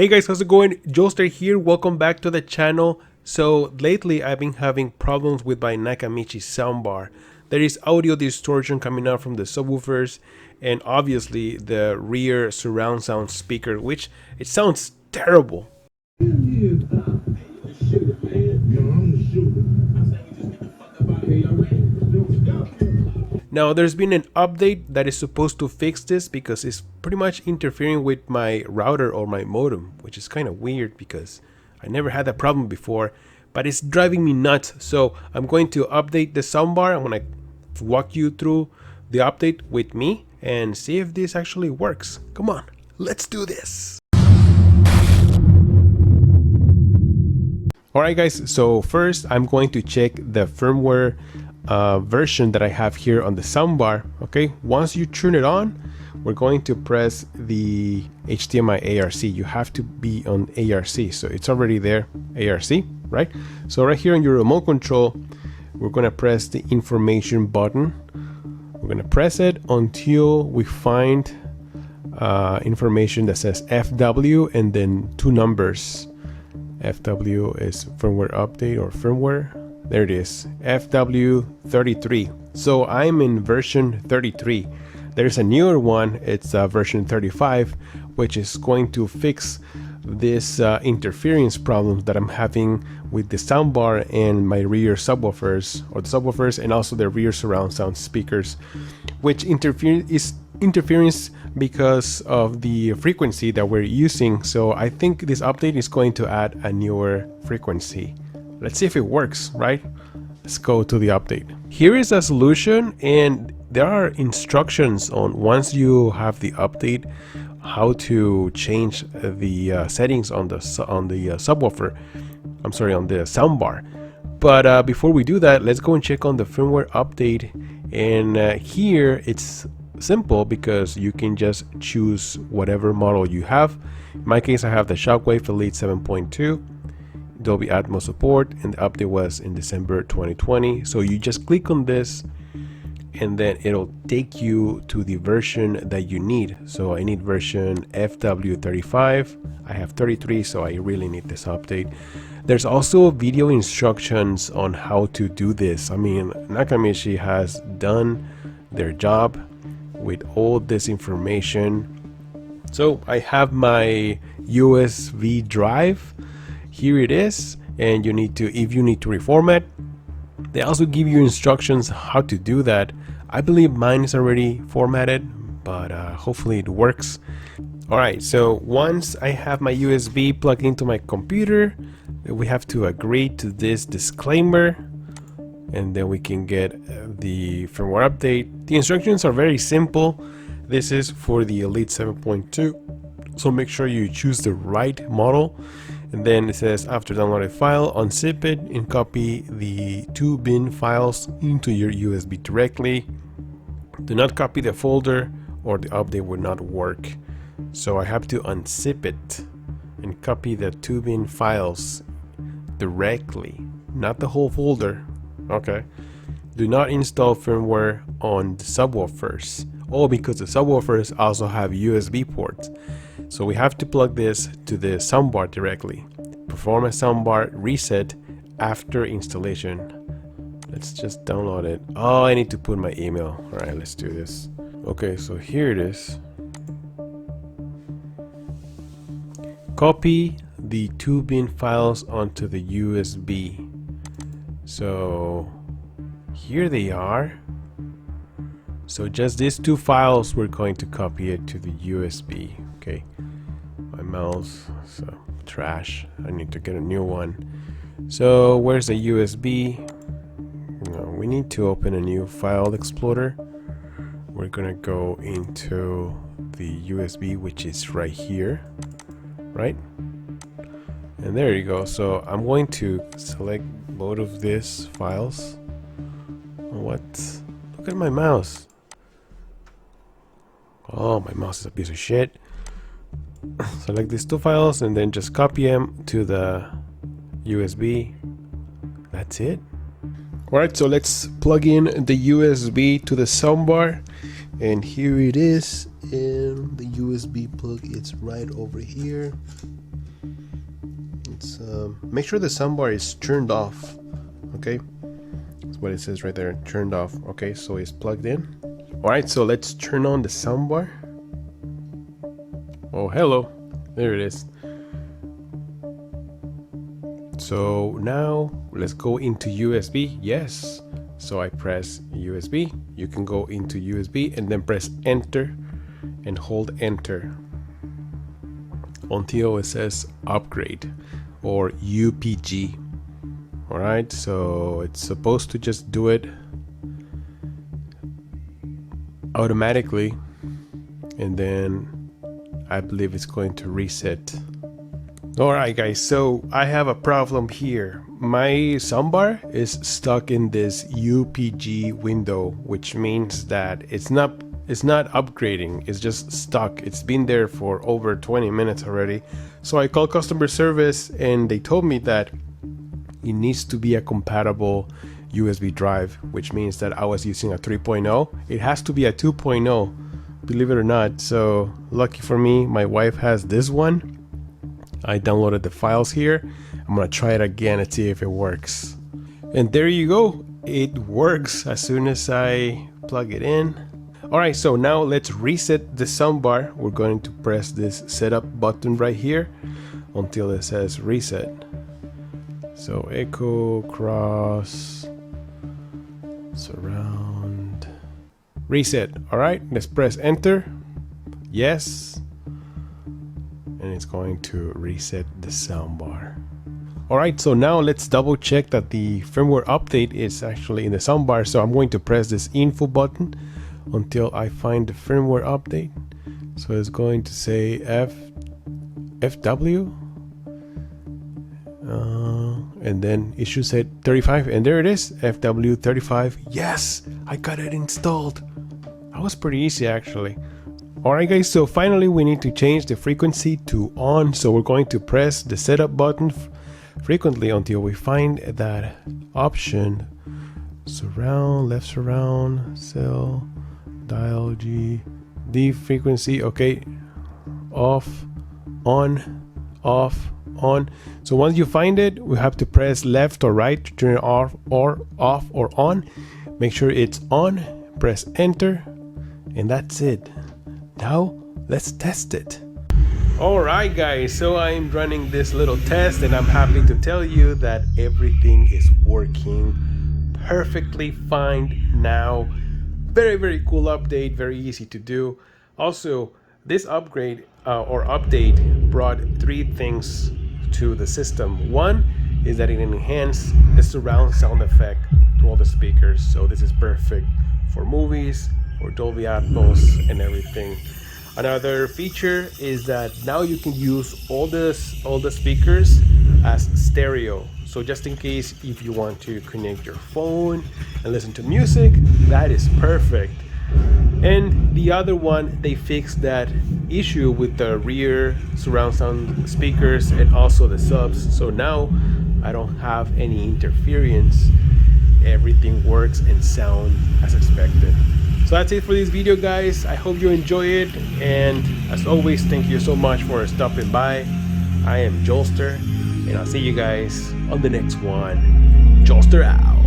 Hey guys, how's it going? Joester here, welcome back to the channel. So lately I've been having problems with my Nakamichi soundbar. There is audio distortion coming out from the subwoofers and obviously the rear surround sound speaker, which it sounds terrible. Now there's been an update that is supposed to fix this because it's pretty much interfering with my router or my modem, which is kind of weird because I never had that problem before, but it's driving me nuts. So I'm going to update the soundbar. I'm going to walk you through the update with me and see if this actually works. Come on, let's do this. Alright guys, so first I'm going to check the firmware version that I have here on the soundbar. Okay, once you turn it on, we're going to press the HDMI ARC. You have to be on ARC, so it's already there, ARC, right? So right here on your remote control, we're going to press the information button. We're going to press it until we find information that says FW and then two numbers. FW is firmware update or firmware. There it is, FW35. So I'm in version 33. There's a newer one, it's version 35, which is going to fix this interference problems that I'm having with the soundbar and my rear subwoofers, or the subwoofers and also the rear surround sound speakers, which is interference because of the frequency that we're using. So I think this update is going to add a newer frequency. Let's see if it works, right? Let's go to the update. Here is a solution, and there are instructions on, once you have the update, how to change the settings on the subwoofer. I'm sorry, on the soundbar. But before we do that, let's go and check on the firmware update. And here it's simple because you can just choose whatever model you have. In my case, I have the Shockwafe Elite 7.2. Dolby Atmos support, and the update was in December 2020. So you just click on this and then it'll take you to the version that you need. So I need version FW35. I have 33, so I really need this update. There's also video instructions on how to do this. I mean, Nakamichi has done their job with all this information. So I have my USB drive. Here it is, and you need to, if you need to reformat, they also give you instructions how to do that. I believe mine is already formatted, but hopefully it works. Alright, so once I have my USB plugged into my computer, we have to agree to this disclaimer, and then we can get the firmware update. The instructions are very simple. This is for the Elite 7.2, so make sure you choose the right model. And then it says, after downloaded file, unzip it and copy the two bin files into your USB directly. Do not copy the folder or the update will not work. So I have to unzip it and copy the two bin files directly, not the whole folder. Okay. Do not install firmware on the subwoofers. Oh, because the subwoofers also have USB ports. So we have to plug this to the soundbar directly. Perform a soundbar reset after installation. Let's just download it. Oh, I need to put my email. All right, let's do this. Okay, so here it is. Copy the two bin files onto the USB. So here they are. So just these two files, we're going to copy it to the USB. Okay, my mouse, so trash. I need to get a new one. So where's the USB? No, we need to open a new file explorer. We're gonna go into the USB, which is right here, right? And there you go. So I'm going to select both of these files. What? Look at my mouse. Oh, my mouse is a piece of shit. Select these two files and then just copy them to the USB. That's it. Alright, so let's plug in the USB to the soundbar, and here it is. And the USB plug is right over here. let's make sure the soundbar is turned off. Okay, that's what it says right there, turned off. Okay, so it's plugged in. Alright, so let's turn on the soundbar. Oh, hello, there it is. So now let's go into USB. Yes, so I press USB. You can go into USB and then press enter and hold enter until it says upgrade or UPG. Alright, so it's supposed to just do it automatically, and then I believe it's going to reset. Alright guys, so I have a problem here. My soundbar is stuck in this UPG window, which means that it's not upgrading, it's just stuck. It's been there for over 20 minutes already. So I called customer service and they told me that it needs to be a compatible USB drive, which means that I was using a 3.0. It has to be a 2.0, believe it or not. So lucky for me, my wife has this one. I downloaded the files here. I'm gonna try it again and see if it works. And there you go, it works as soon as I plug it in. Alright, so now let's reset the soundbar. We're going to press this setup button right here until it says reset. So echo, cross, surround, reset. Alright, let's press enter. Yes. And it's going to reset the soundbar. Alright, so now let's double check that the firmware update is actually in the soundbar. So I'm going to press this info button until I find the firmware update. So it's going to say FW and then it should say 35, and there it is, FW35. Yes, I got it installed. That was pretty easy actually. Alright guys, so finally we need to change the frequency to on. So we're going to press the setup button frequently until we find that option. Surround, left surround, cell, dial G, D frequency. Okay, off, on, off, on. So once you find it, we have to press left or right to turn it off or on. Make sure it's on, press enter, and that's it. Now let's test it. Alright guys, so I'm running this little test and I'm happy to tell you that everything is working perfectly fine now. Very cool update, very easy to do. Also, this upgrade or update brought 3 things to the system. One is that it enhanced the surround sound effect to all the speakers. So this is perfect for movies, for Dolby Atmos and everything. Another feature is that now you can use all the speakers as stereo. So just in case if you want to connect your phone and listen to music, that is perfect. And the other one, they fixed that issue with the rear surround sound speakers and also the subs. So now I don't have any interference. Everything works and sound as expected. So that's it for this video guys. I hope you enjoy it, and as always, thank you so much for stopping by. I am Jolster, and I'll see you guys on the next one. Jolster out.